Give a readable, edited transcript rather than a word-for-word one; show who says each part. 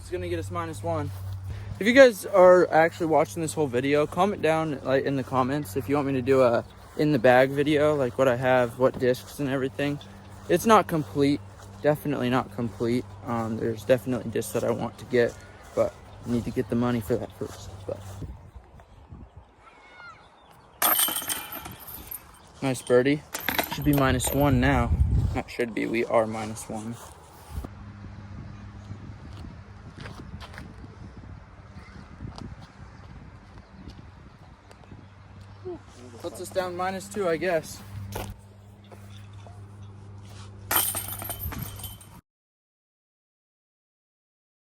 Speaker 1: is gonna get us -1. If you guys are actually watching this whole video, comment down like in the comments if you want me to do a in the bag video, like what I have, what discs and everything. It's not complete, definitely not complete. There's definitely discs that I want to get, but I need to get the money for that first. But nice birdie. Should be -1 now. Not should be, we are -1. Puts us down -2, I guess.